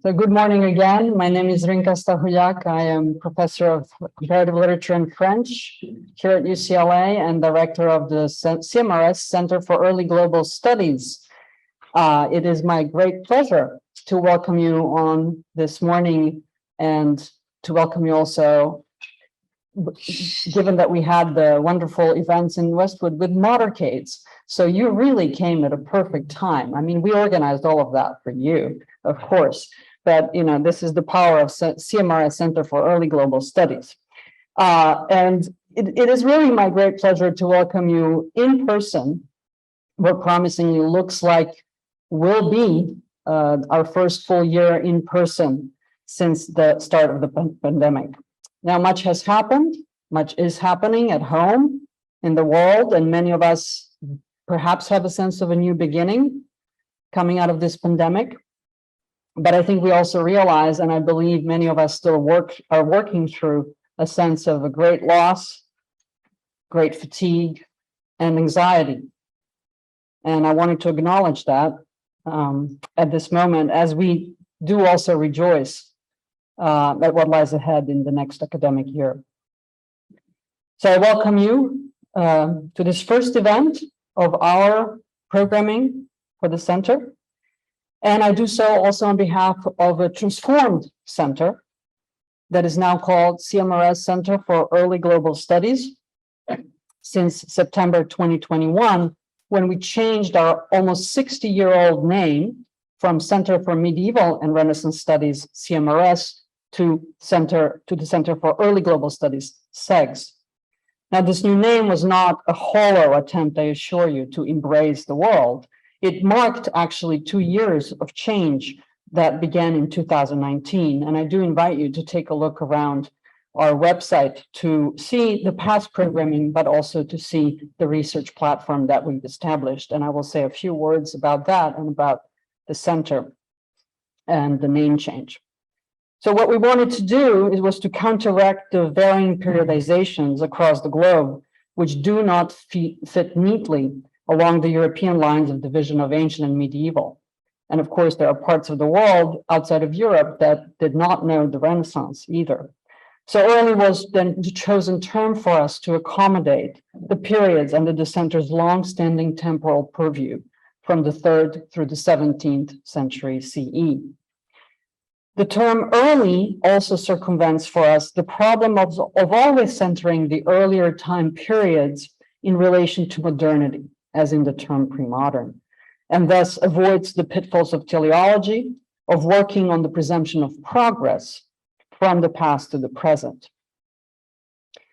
So good morning again. My name is ZRINKA STAHULJAK. I am Professor of Comparative Literature and French here at UCLA and Director of the CMRS Center for Early Global Studies. It is my great pleasure to welcome you on this morning and to welcome you also, given that we had the wonderful events in Westwood with motorcades. So you really came at a perfect time. I mean, we organized all of that for you, of course. But, you know, this is the power of CMRS Center for Early Global Studies. And it is really my great pleasure to welcome you in person. What promisingly looks like will be our first full year in person since the start of the pandemic. Now, much has happened, much is happening at home, in the world, and many of us perhaps have a sense of a new beginning coming out of this pandemic. But I think we also realize, and I believe many of us still are working through a sense of a great loss, great fatigue, and anxiety. And I wanted to acknowledge that at this moment, as we do also rejoice at what lies ahead in the next academic year. So I welcome you to this first event of our programming for the center. And I do so also on behalf of a transformed center that is now called CMRS Center for Early Global Studies since September 2021, when we changed our almost 60-year-old name from Center for Medieval and Renaissance Studies, CMRS, to the Center for Early Global Studies, CEGS. Now, this new name was not a hollow attempt, I assure you, to embrace the world. It marked actually 2 years of change that began in 2019. And I do invite you to take a look around our website to see the past programming, but also to see the research platform that we've established. And I will say a few words about that and about the center and the name change. So what we wanted to do was to counteract the varying periodizations across the globe, which do not fit neatly along the European lines of division of ancient and medieval. And of course, there are parts of the world outside of Europe that did not know the Renaissance either. So early was then the chosen term for us to accommodate the periods under the center's long-standing temporal purview from the 3rd through the 17th century CE. The term early also circumvents for us the problem of always centering the earlier time periods in relation to modernity, as in the term premodern, and thus avoids the pitfalls of teleology, of working on the presumption of progress from the past to the present.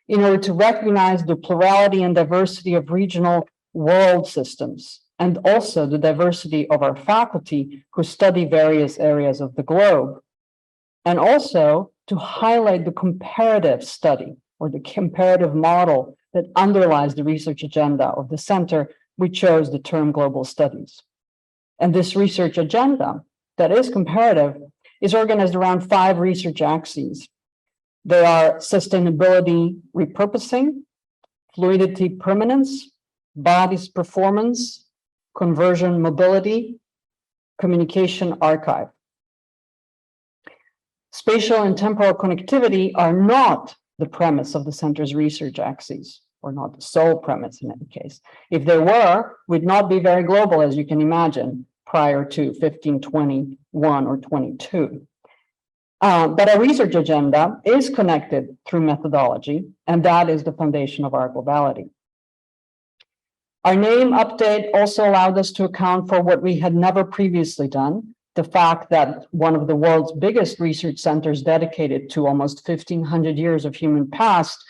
In order to recognize the plurality and diversity of regional world systems, and also the diversity of our faculty who study various areas of the globe, and also to highlight the comparative study or the comparative model that underlies the research agenda of the center, we chose the term global studies. And this research agenda that is comparative is organized around 5 research axes. They are sustainability repurposing, fluidity permanence, bodies performance, conversion mobility, communication archive. Spatial and temporal connectivity are not the premise of the center's research axes, or not the sole premise in any case. If they were, we'd not be very global, as you can imagine, prior to 1521 or 22. But our research agenda is connected through methodology, and that is the foundation of our globality. Our name update also allowed us to account for what we had never previously done, the fact that one of the world's biggest research centers dedicated to almost 1,500 years of human past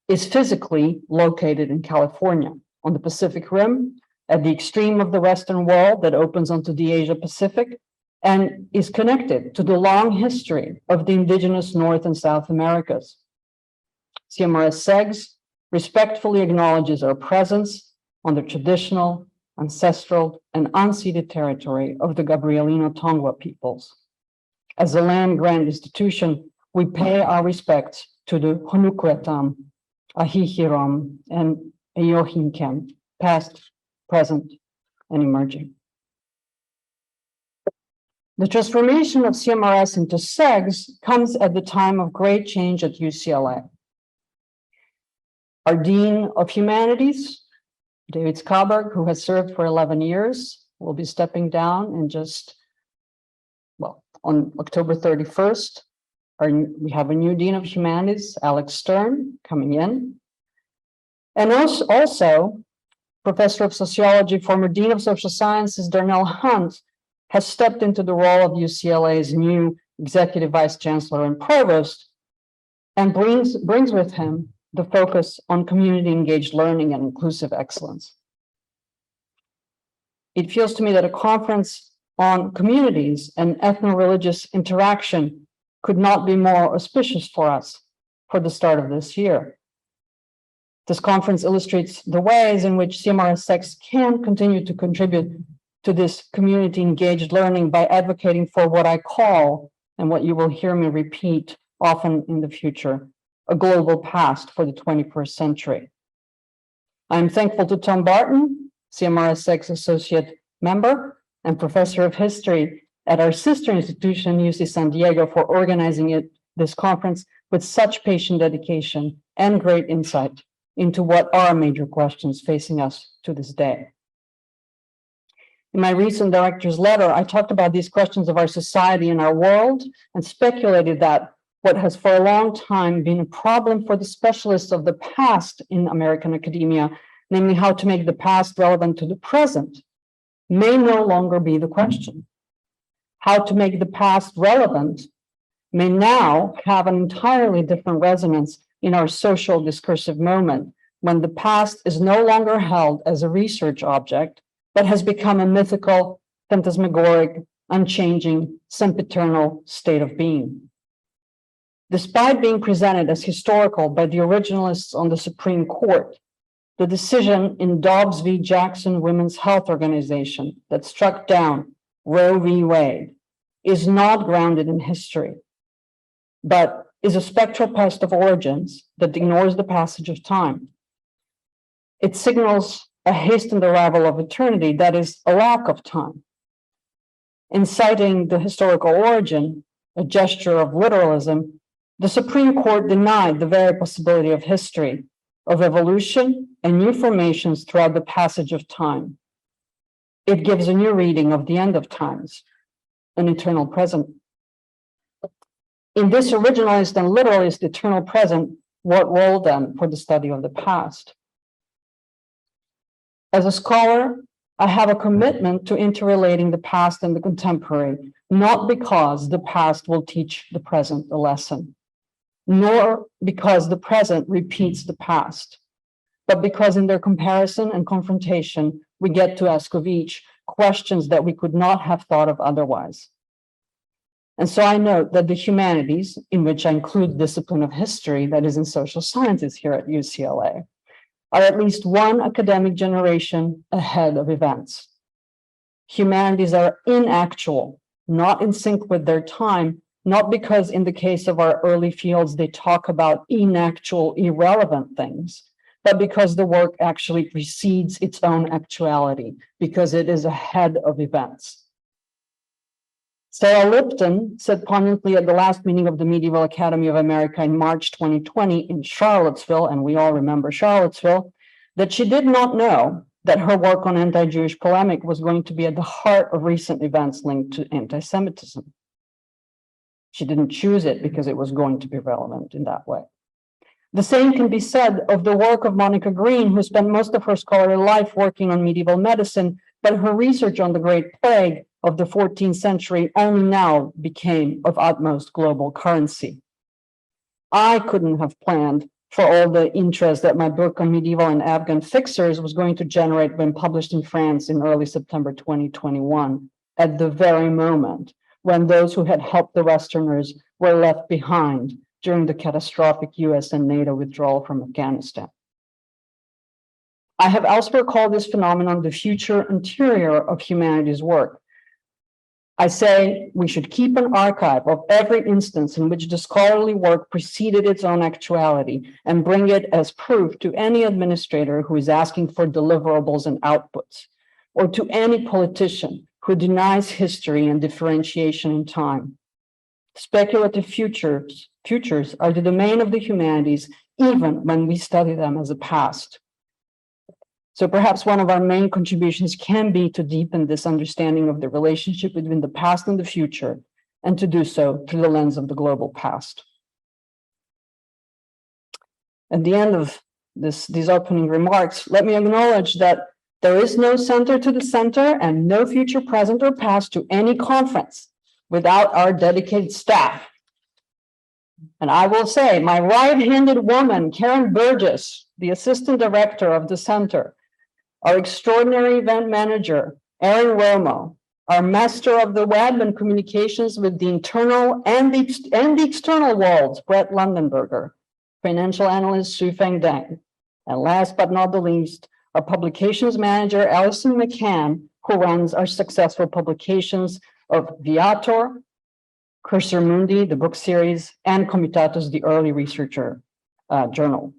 is physically located in California, on the Pacific Rim, at the extreme of the Western world that opens onto the Asia Pacific, and is connected to the long history of the indigenous North and South Americas. CMRS CEGS respectfully acknowledges our presence on the traditional, ancestral, and unceded territory of the Gabrielino Tongva peoples. As a land-grant institution, we pay our respects to the Honukuetam, Ahihiram, and Eyohinkem, past, present, and emerging. The transformation of CMRS into SEGS comes at the time of great change at UCLA. Our Dean of Humanities, David Skaberg, who has served for 11 years, will be stepping down in on October 31st. We have a new Dean of Humanities, Alex Stern, coming in. And also Professor of Sociology, former Dean of Social Sciences, Darnell Hunt, has stepped into the role of UCLA's new Executive Vice Chancellor and Provost, and brings with him the focus on community-engaged learning and inclusive excellence. It feels to me that a conference on communities and ethno-religious interaction could not be more auspicious for us for the start of this year. This conference illustrates the ways in which CMRS SEGS can continue to contribute to this community-engaged learning by advocating for what I call, and what you will hear me repeat often in the future, a global past for the 21st century. I'm thankful to Tom Barton, CMRS SEGS Associate Member and Professor of History at our sister institution, UC San Diego, for organizing this conference with such patient dedication and great insight into what are major questions facing us to this day. In my recent director's letter, I talked about these questions of our society and our world and speculated that what has for a long time been a problem for the specialists of the past in American academia, namely how to make the past relevant to the present, may no longer be the question. How to make the past relevant may now have an entirely different resonance in our social discursive moment, when the past is no longer held as a research object, but has become a mythical, phantasmagoric, unchanging, sempiternal state of being. Despite being presented as historical by the originalists on the Supreme Court, the decision in Dobbs v. Jackson Women's Health Organization that struck down Roe v. Wade is not grounded in history, but is a spectral pest of origins that ignores the passage of time. It signals a hastened arrival of eternity, that is, a lack of time. In citing the historical origin, a gesture of literalism, the Supreme Court denied the very possibility of history, of evolution and new formations throughout the passage of time. It gives a new reading of the end of times, an eternal present. In this originalist and literalist eternal present, what role then for the study of the past? As a scholar, I have a commitment to interrelating the past and the contemporary, not because the past will teach the present a lesson, nor because the present repeats the past, but because in their comparison and confrontation, we get to ask of each questions that we could not have thought of otherwise. And so I note that the humanities, in which I include the discipline of history that is in social sciences here at UCLA, are at least one academic generation ahead of events. Humanities are inactual, not in sync with their time, not because in the case of our early fields, they talk about inactual, irrelevant things, but because the work actually precedes its own actuality, because it is ahead of events. Sarah Lipton said poignantly at the last meeting of the Medieval Academy of America in March 2020 in Charlottesville, and we all remember Charlottesville, that she did not know that her work on anti-Jewish polemic was going to be at the heart of recent events linked to anti-Semitism. She didn't choose it because it was going to be relevant in that way. The same can be said of the work of Monica Green, who spent most of her scholarly life working on medieval medicine, but her research on the Great Plague of the 14th century only now became of utmost global currency. I couldn't have planned for all the interest that my book on medieval and Afghan fixers was going to generate when published in France in early September 2021, at the very moment when those who had helped the Westerners were left behind during the catastrophic US and NATO withdrawal from Afghanistan. I have elsewhere called this phenomenon the future interior of humanities work. I say we should keep an archive of every instance in which the scholarly work preceded its own actuality and bring it as proof to any administrator who is asking for deliverables and outputs, or to any politician who denies history and differentiation in time. Speculative futures are the domain of the humanities, even when we study them as a past. So perhaps one of our main contributions can be to deepen this understanding of the relationship between the past and the future, and to do so through the lens of the global past. At the end of these opening remarks, let me acknowledge that there is no center to the center and no future present or past to any conference without our dedicated staff. And I will say, my right-handed woman, Karen Burgess, the assistant director of the center, our extraordinary event manager, Erin Romo, our master of the web and communications with the internal and the external worlds, Brett Lundenberger, financial analyst, Sufeng Deng, and last but not the least, our publications manager, Alison McCann, who runs our successful publications of Viator, Cursor Mundi, the book series, and Comitatus, the early researcher journal.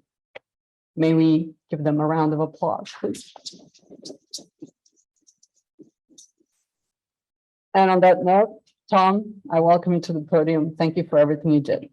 May we give them a round of applause, please. And on that note, Tom, I welcome you to the podium. Thank you for everything you did.